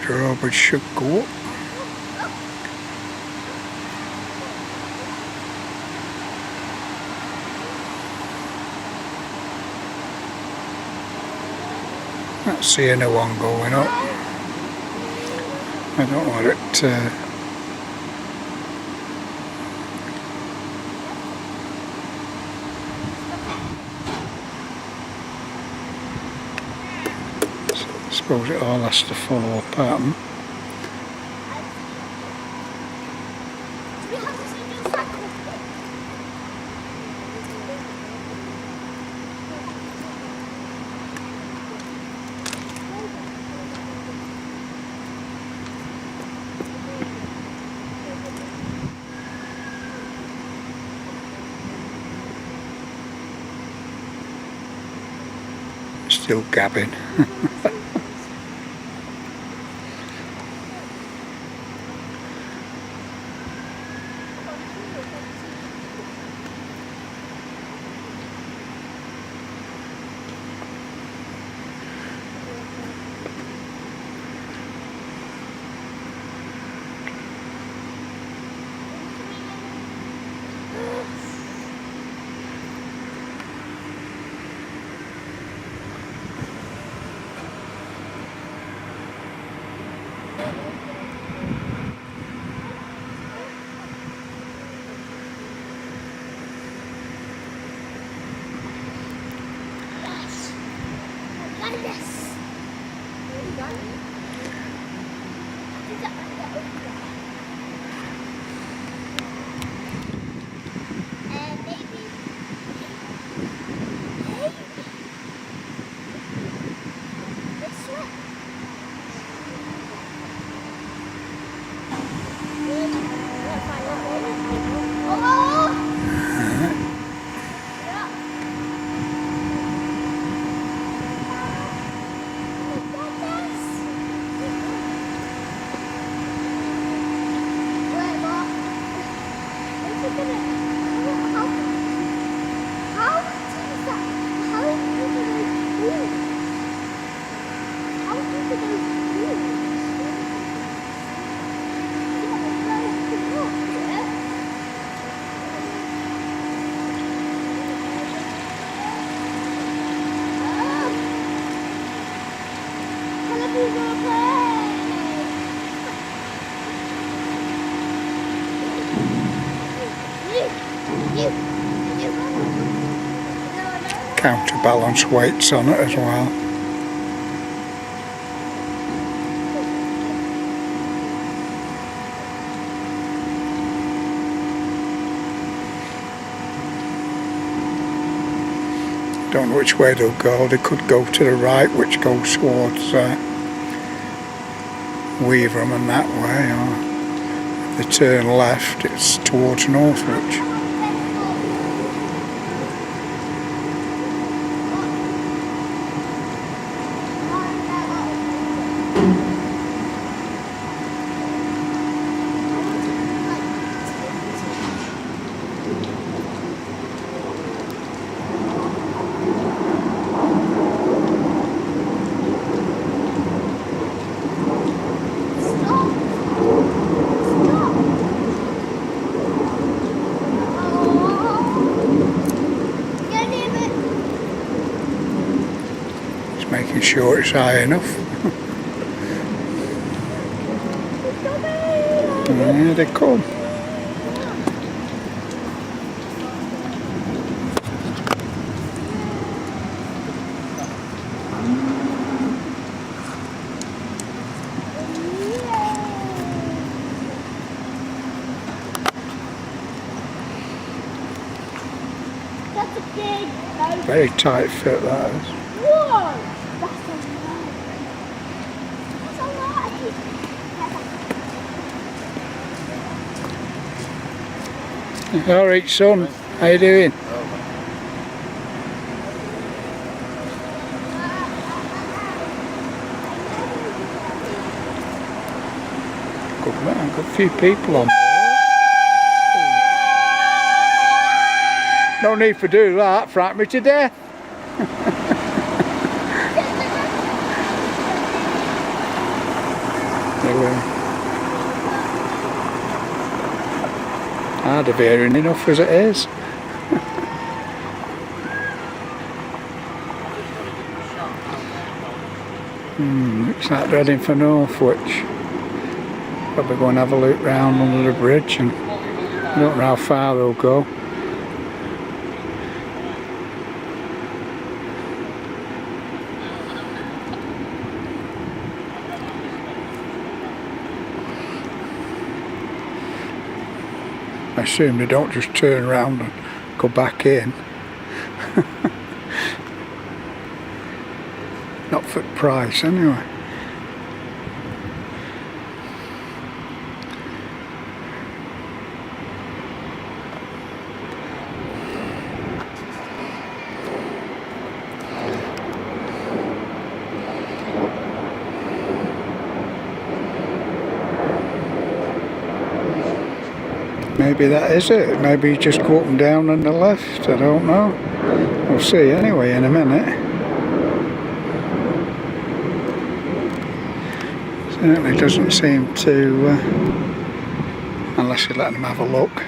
Drawbridge should go up. Let's see a new one going up. I don't want it I suppose it all has to follow a pattern. Still gabbing. Counterbalance weights on it as well. Don't know which way they'll go. They could go to the right, which goes towards Weaverham and that way, or if they turn left, it's towards Northwich. Making sure it's high enough. There they come. That's a big. Very tight fit, that is. Whoa! Alright son, how you doing? Good man, got a few people on board. No need for do that, frighten me to death. hard of hearing enough as it is. Looks like they're heading for Northwich. Probably go and have a look round under the bridge, and I don't know how far they'll go. I assume they don't just turn around and go back in. Not for the price anyway. Maybe that is it. Maybe you just go up and down on the left. I don't know. We'll see anyway in a minute. Certainly doesn't seem to, unless you let them have a look.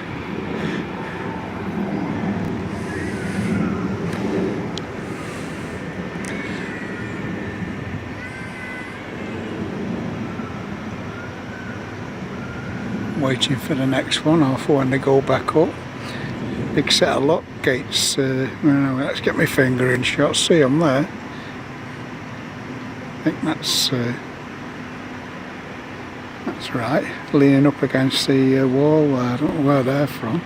Waiting for the next one, or for when they go back up. Big set of lock gates. Let's get my finger in shot. See them there. I think that's right. Leaning up against the wall there. I don't know where they're from.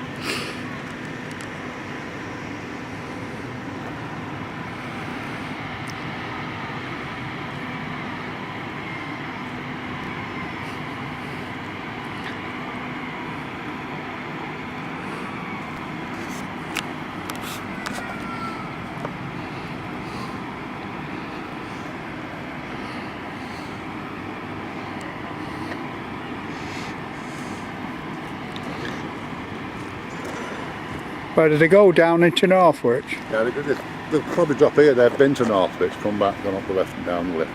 Where did they go? Down into Northwich? Yeah, they'll probably drop here. They've been to Northwich, come back, gone up the left and down the left.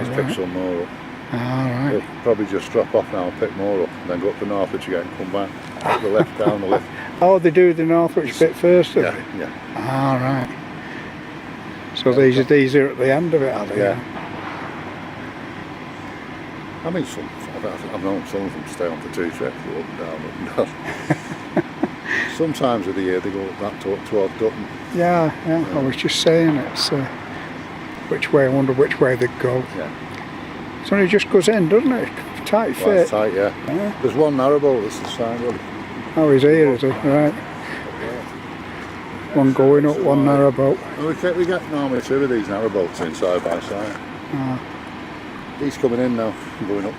Just pick some more up. Alright. They'll probably just drop off now and pick more up, and then go up to Northwich again and come back. Up the left, down the left. Oh, they do the Northwich bit first, do Yeah, they? yeah. Alright. So these are at the end of it, are they? Yeah. I mean, I've known some of them stay on for 2 trips, up and down. Sometimes of the year they go back towards Dutton. Yeah. I was just saying it's which way. I wonder which way they'd go. Yeah. So it just goes in, doesn't it? Tight fit. Well, it's tight, yeah. There's one narrowboat that's the sign road. Oh, he's here, is he? Right. One going up, one narrowboat. Well, we get normally 2 of these narrowboats in side by side. He's coming in now, going up.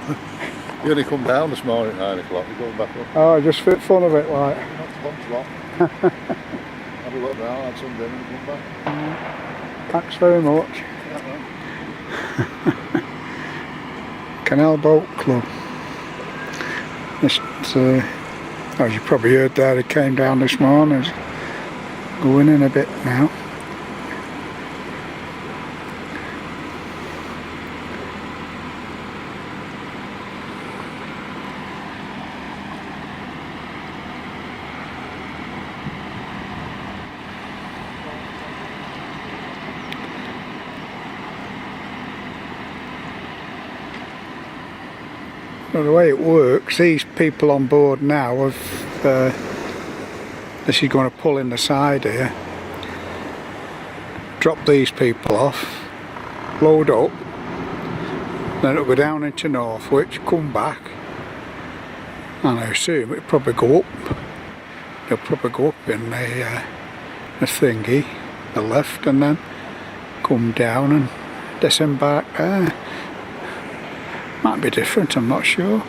He only come down this morning at 9 o'clock, he's going back up. Oh, just fit fun of it, like. Not a lot. Have a look around, had some dinner and come back. Thanks very much. Canal Boat Club. This, as you probably heard there, it came down this morning. It's going in a bit now. Well, the way it works, these people on board now have, this is going to pull in the side here, drop these people off, load up, then it'll go down into Northwich, come back, and I assume it'll probably go up. They'll probably go up in the thingy, the left, and then come down and disembark there. Might be different, I'm not sure.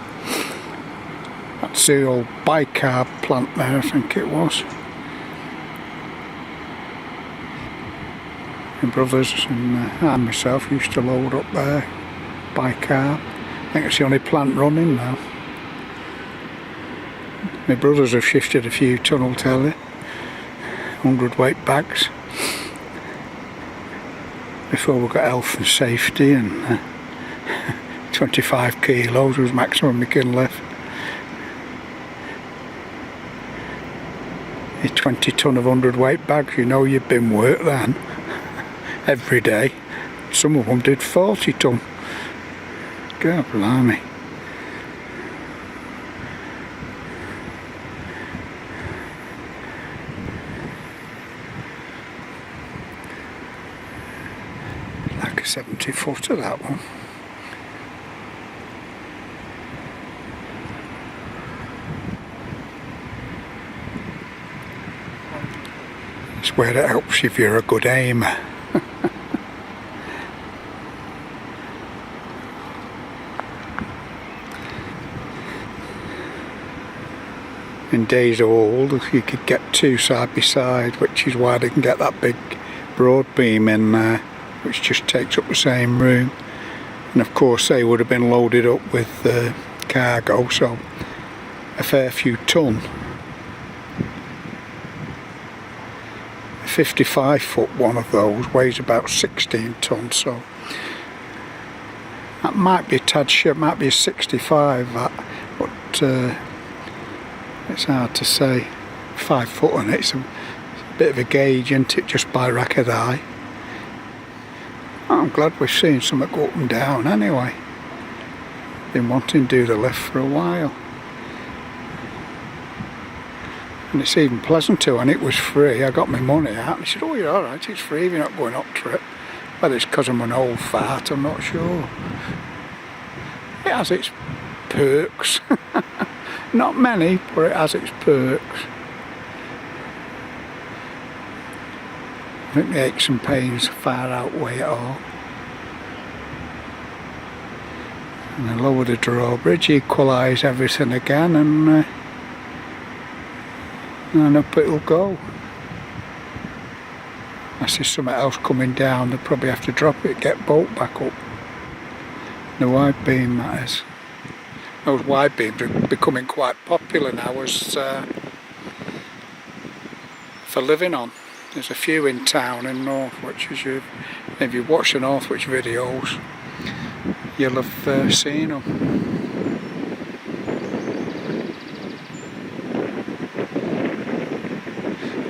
That's the old bicarb plant there, I think it was. My brothers and myself used to load up there, bicarb. I think it's the only plant running now. My brothers have shifted a few ton, I'll tell you. 100-weight bags. Before we got health and safety and 25 kilos was maximum you can lift. Your 20 ton of 100 weight bags, you know you've been work then. Every day. Some of them did 40 ton. God blimey. Like a 70 footer that one. It's where it helps if you're a good aimer. In days old, you could get two side by side, which is why they can get that big broad beam in there, which just takes up the same room. And of course they would have been loaded up with cargo, so a fair few ton. A 55 foot one of those weighs about 16 tons, so that might be a tad short, might be a 65 that, but it's hard to say. 5 foot on it, it's a bit of a gauge, isn't it, just by rack of the eye. I'm glad we've seen something go up and down anyway. Been wanting to do the lift for a while. And it's even pleasanter when it was free. I got my money out and he said, oh, you're alright, it's free if you're not going up to it. Whether it's because I'm an old fart, I'm not sure. It has its perks. Not many, but it has its perks. I think the aches and pains far outweigh it all. And I lower the drawbridge, equalise everything again, and up it'll go. I see something else coming down, they'll probably have to drop it, get bolt back up. The wide beam, that is. Those wide beams are becoming quite popular now as for living on. There's a few in town in Northwich. If you watch the Northwich videos, you'll have seen them.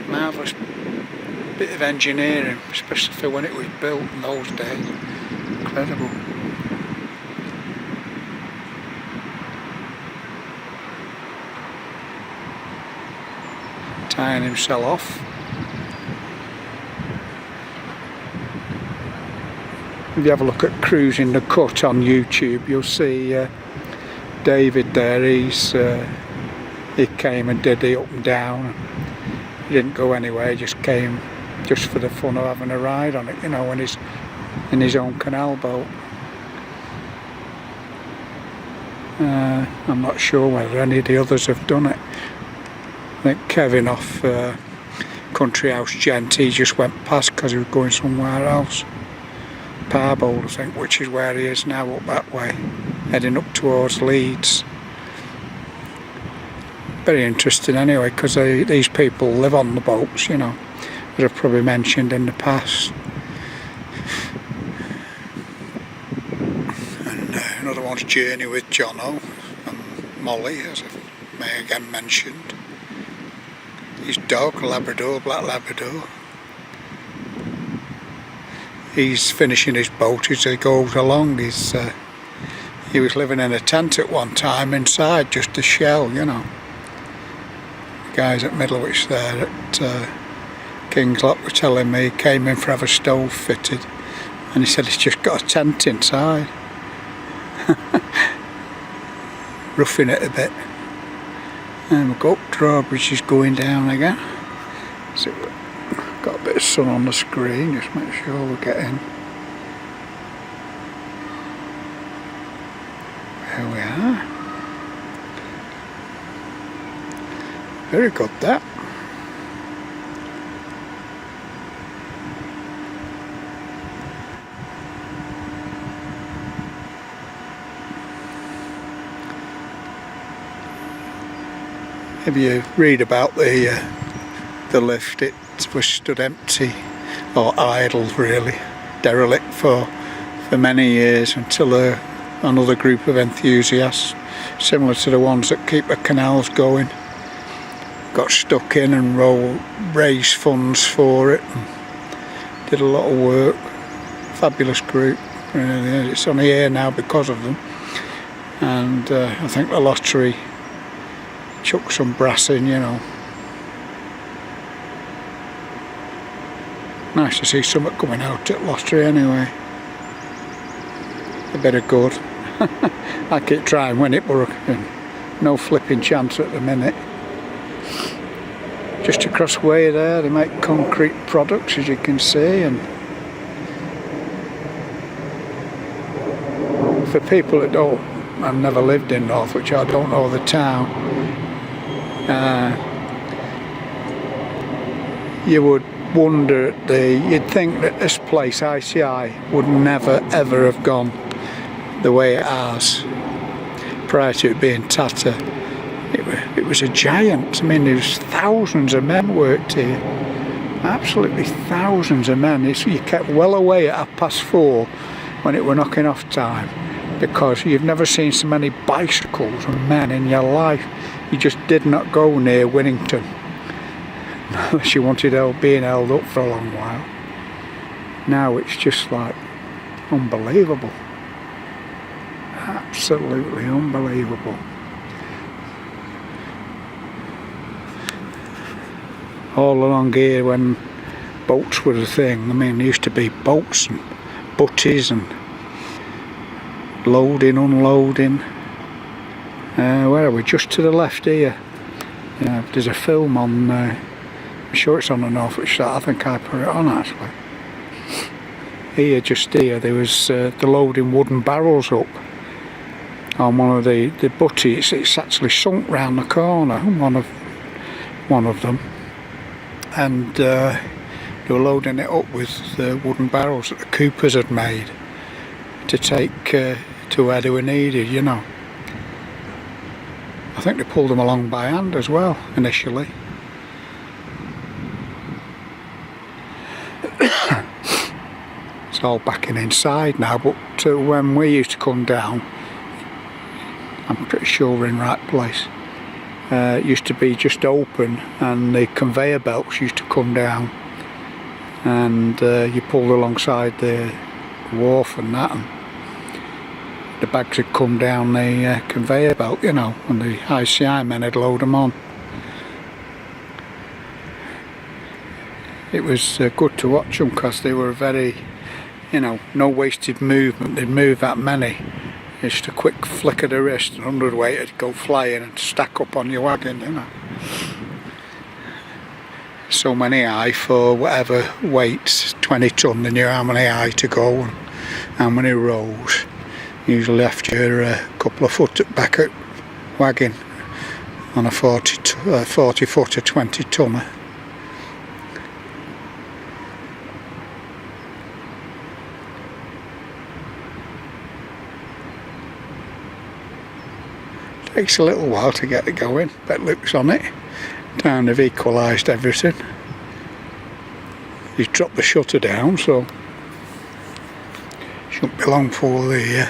Marvellous bit of engineering, especially for when it was built in those days. Incredible. Tying himself off. If you have a look at Cruising the Cut on YouTube, you'll see David there. He came and did the up and down. He didn't go anywhere, he just came just for the fun of having a ride on it, you know, in his own canal boat. I'm not sure whether any of the others have done it. I think Kevin off Country House Gent, he just went past because he was going somewhere else. Parbold, I think, which is where he is now, up that way, heading up towards Leeds. Very interesting anyway, because these people live on the boats, you know, as I've probably mentioned in the past. And another one's Journey with Jono and Molly, as I may again mentioned. His dog, Labrador, Black Labrador. He's finishing his boat as he goes along. He was living in a tent at one time inside, just a shell, you know. The guys at Middlewich there at King's Lock were telling me he came in for have a stove fitted, and he said he's just got a tent inside. Roughing it a bit. And we'll go up, drawbridge is going down again. So got a bit of sun on the screen, just make sure we're getting. There we are. Very good that. If you read about the lift, it was stood empty or idle, really, derelict for many years until a another group of enthusiasts, similar to the ones that keep the canals going. Got stuck in and raised funds for it, and did a lot of work. Fabulous group. It's only here now because of them, and I think the lottery chucked some brass in, you know. Nice to see something coming out at lottery anyway. A bit of good. I keep trying win it, but no flipping chance at the minute. Just across the way there, they make concrete products, as you can see, and for people that don't, I've never lived in Northwich, I don't know the town. You would wonder, you'd think that this place, ICI, would never ever have gone the way it has prior to it being Tata. It was a giant. I mean, there was thousands of men worked here, absolutely thousands of men. You kept well away at 4:30 when it were knocking off time, because you've never seen so many bicycles and men in your life. You just did not go near Winnington unless you wanted being held up for a long while. Now it's just like unbelievable, absolutely unbelievable. All along here, when boats were a thing, I mean, there used to be boats and butties and loading, unloading. Where are we? Just to the left here. There's a film on, I'm sure it's on the Northwich side, I think I put it on actually. Here, just here, there was the loading wooden barrels up on one of the butties. It's actually sunk round the corner, one of them. And they were loading it up with the wooden barrels that the Coopers had made to take to where they were needed, you know. I think they pulled them along by hand as well initially. It's all backing inside now, but when we used to come down, I'm pretty sure we're in the right place. It used to be just open, and the conveyor belts used to come down, and you pulled alongside the wharf and that, and the bags would come down the conveyor belt, you know, and the ICI men would load them on. It was good to watch them because they were very, you know, no wasted movement. They'd move that many. Just a quick flick of the wrist and hundredweight would go flying and stack up on your wagon, you know. So many high for whatever weight, 20 tonne, they knew how many high to go and how many rows. Usually after a couple of foot back at wagon on a 40 foot or 20 tonner. Takes a little while to get it going, but looks on it. Down they've equalised everything. He's dropped the shutter down, so shouldn't be long before they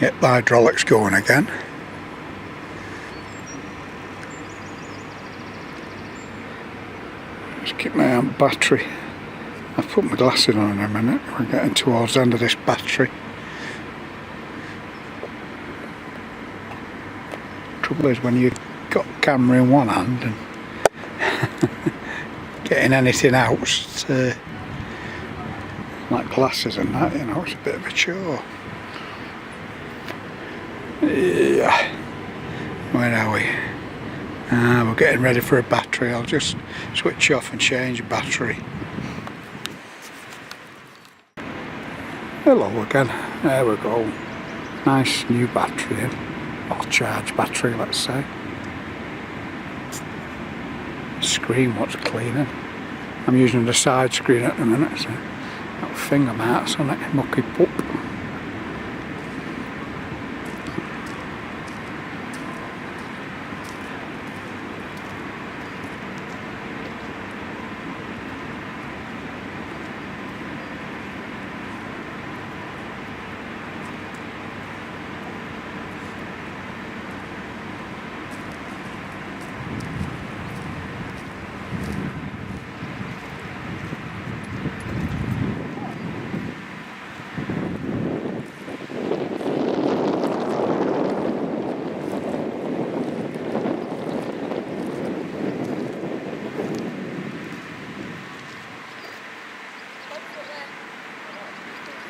get the hydraulics going again. Just keep my eye on battery. I've put my glasses on in a minute. We're getting towards the end of this battery. Trouble is when you've got the camera in one hand and getting anything out, like glasses and that, you know, it's a bit of a chore. Yeah. Where are we? We're getting ready for a battery. I'll just switch off and change battery. Hello again. There we go. Nice new battery in. Or charge battery, let's say. Screen what's cleaning. I'm using the side screen at the minute, so that finger marks on it, mucky pup.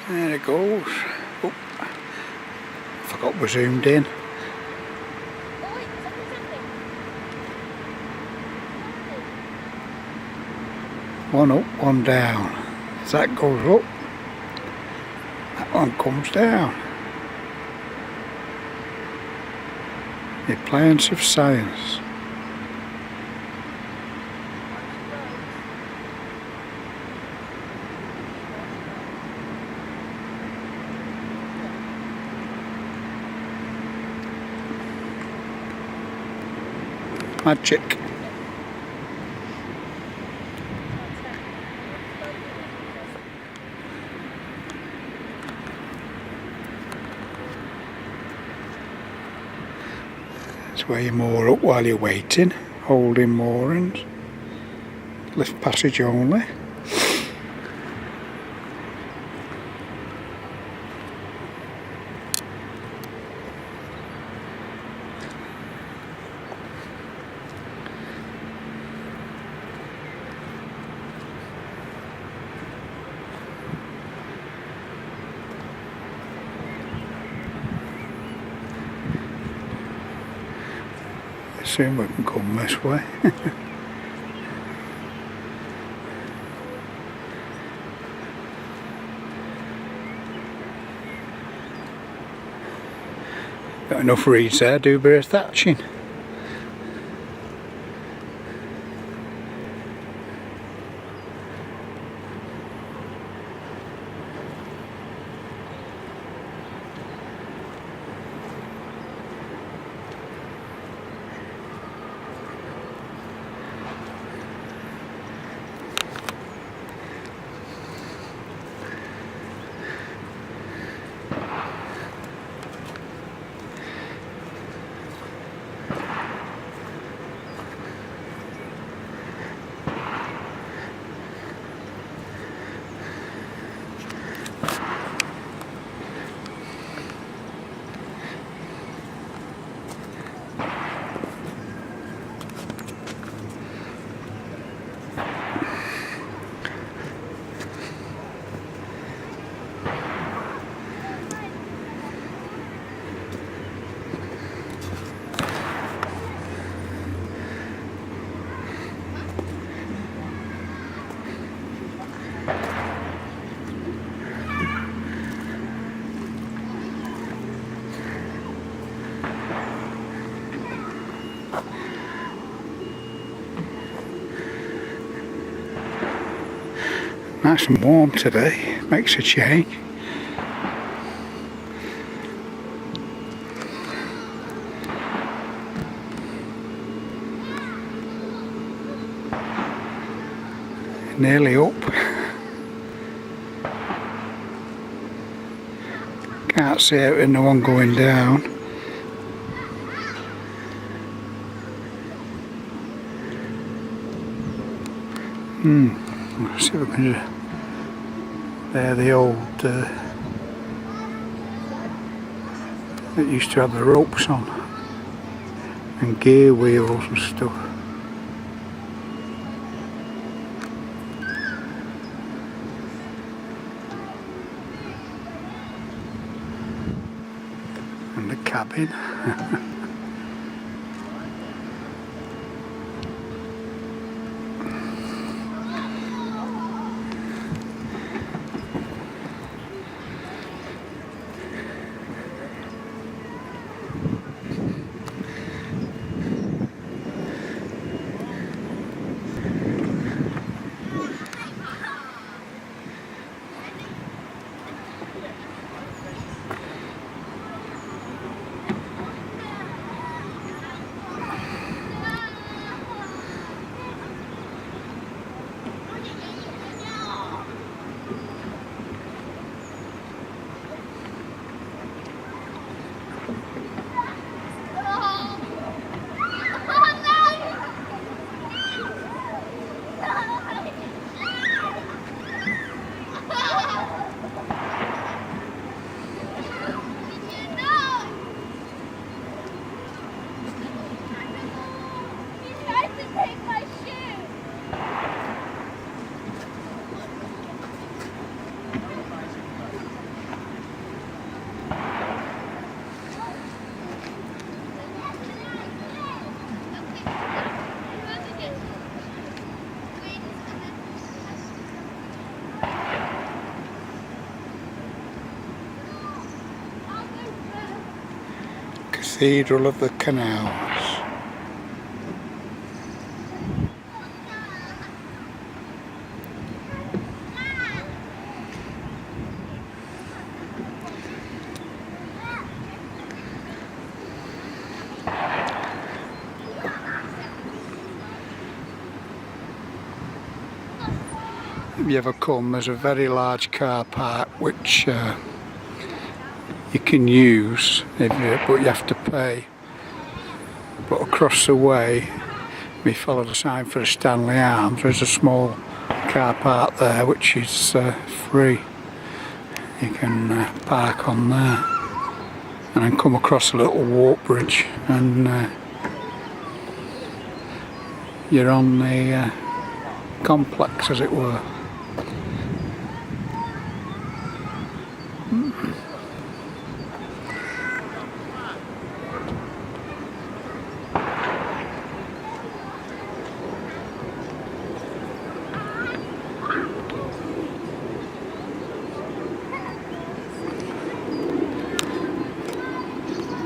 There it goes. Oh, forgot we zoomed in. Oh wait, something. One up, one down. As that goes up, that one comes down. The appliance of science. Magic. That's where you moor up while you're waiting, holding moorings. Lift passage only. Soon we can come this way. Got enough reeds there, do a bit of thatching. Nice and warm today, makes a change. Nearly up. Can't see out in the one going down. Let's see if we can just... They're the old that used to have the ropes on and gear wheels and stuff. And the cabin. Cathedral of the Canals. If you ever come, there's a very large car park which you can use, but you have to pay. But across the way, we follow the sign for the Stanley Arms, there's a small car park there which is free. You can park on there and then come across a little walk bridge and you're on the complex, as it were.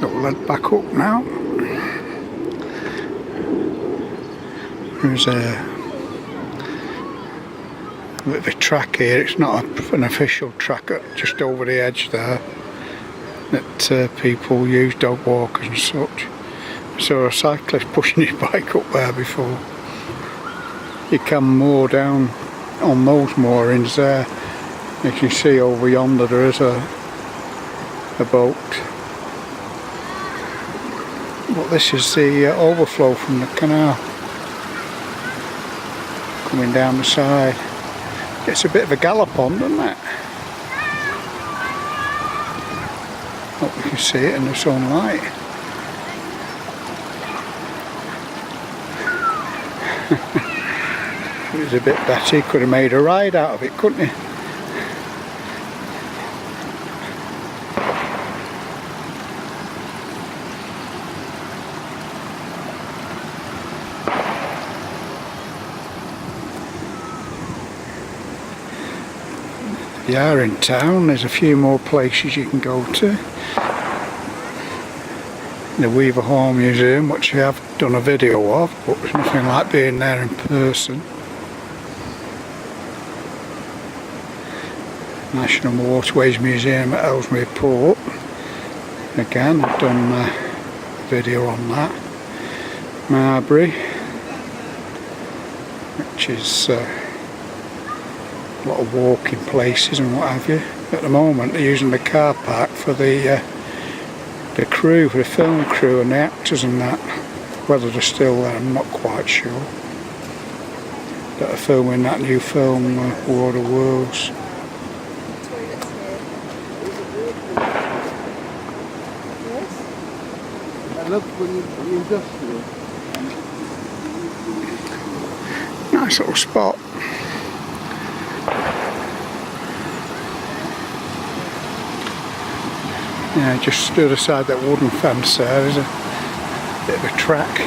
We'll head back up now. There's a bit of a track here. It's not an official track, just over the edge there that people use, dog walkers and such. So a cyclist pushing his bike up there before. You can moor down on those moorings there. You can see over yonder there is a boat. But this is the overflow from the canal coming down the side. It's a bit of a gallop on, doesn't it? Hope you can see it in the sunlight. If it was a bit better, you could have made a ride out of it, couldn't you? If you are in town, there's a few more places you can go to. The Weaver Hall Museum, which I have done a video of, but there's nothing like being there in person. National Waterways Museum at Ellesmere Port. Again, I've done a video on that. Marbury, which is a lot of walking places and what have you. At the moment they're using the car park for the crew, for the film crew and the actors and that. Whether they're still there, I'm not quite sure. That are filming that new film, War of the Worlds. I love when you industrial. Nice little spot. Yeah, just stood aside that wooden fence there, there's a bit of a track.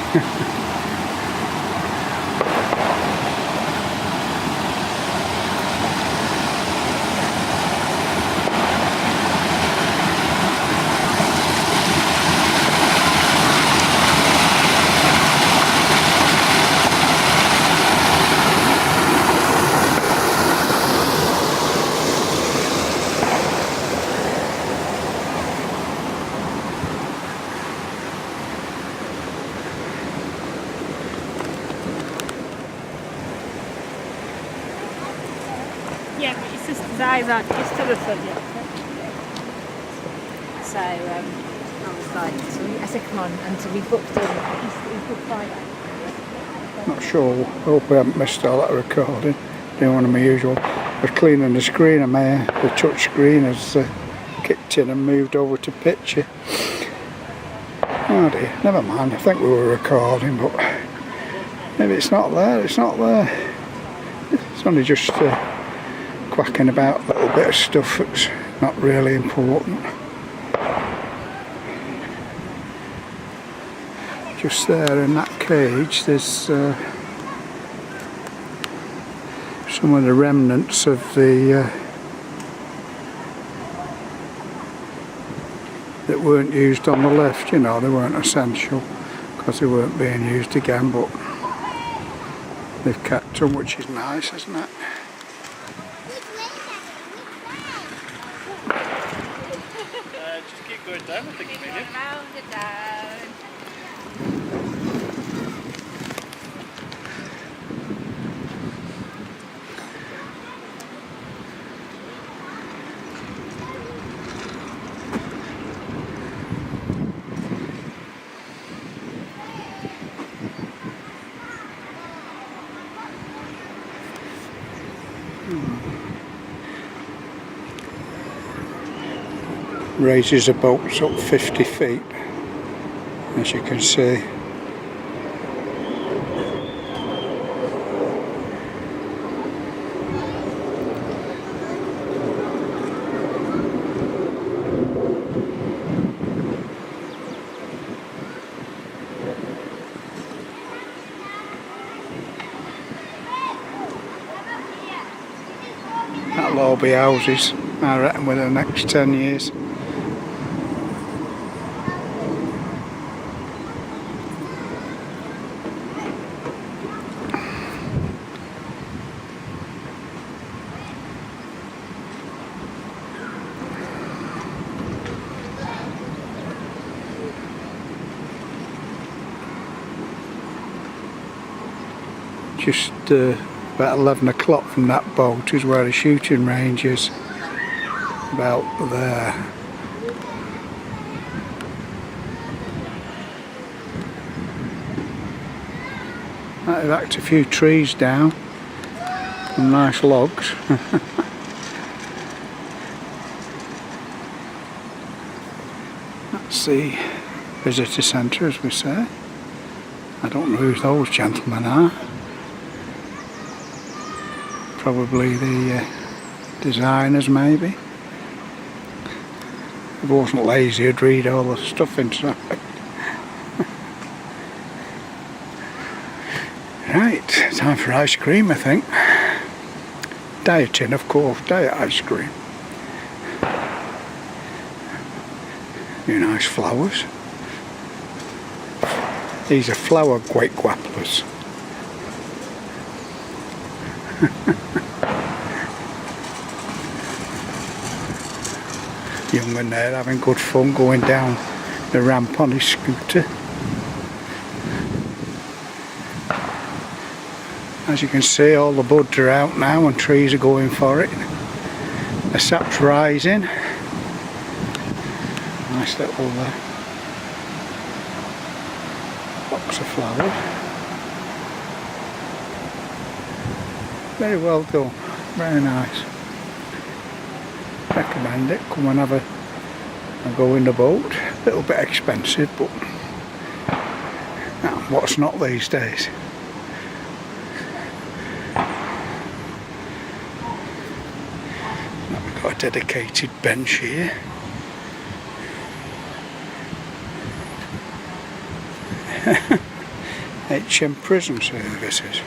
Yeah, but your sister's eyes aren't used to the sun yet. So I was like, I said, come on, and so we booked in, we booked Friday. Not sure, I hope we haven't missed all that recording. Doing one of my usual. I was cleaning the screen and the touch screen has kicked in and moved over to picture. Oh dear, never mind, I think we were recording, but maybe it's not there, it's not there. It's only just quacking about a little bit of stuff that's not really important. Just there in that cage there's some of the remnants of the that weren't used on the lift, you know, they weren't essential because they weren't being used again, but they've kept them, which is nice, isn't it? Just keep going down, I think, Keep maybe. going round and down. Raises the boats up 50 feet, as you can see. That'll all be houses, I reckon, within the next 10 years. Just about 11 o'clock from that boat is where the shooting range is, about there. They've hacked a few trees down, some nice logs. That's the visitor centre, as we say. I don't know who those gentlemen are. Probably the designers, maybe. If I wasn't lazy, I'd read all the stuff inside. Right, time for ice cream, I think. Dieting, of course, diet ice cream. Very nice flowers. These are flower guaplas. Young one there having good fun going down the ramp on his scooter. As you can see, all the buds are out now and trees are going for it. The sap's rising. Nice little box of flowers. Very well done, very nice. Recommend it, come and have a go in the boat. A little bit expensive, but what's not these days. Now we've got a dedicated bench here. HM Prison Services.